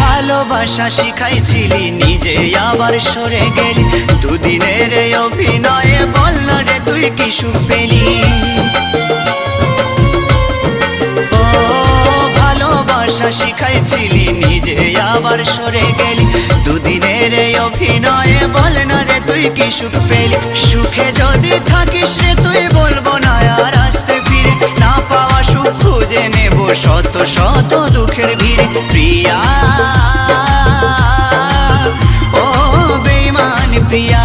ভালোবাসা শিখাইছিলি নিজে আবার সরে গেলি, দুদিনের অভিনয়ে বল না রে তুই কি সুখ পেলি। ও ভালোবাসা শিখাইছিলি নিজে আবার সরে গেলি, দুদিনের অভিনয়ে বল না রে তুই কি সুখ পেলি। সুখে যদি থাকিস রে তুই বলবো না আর আসতে ফিরে, না পাওয়া সুখ খুঁজে নেব শত শত দুঃখের ভিড়ে। প্রিয়া ও বেঈমান প্রিয়া।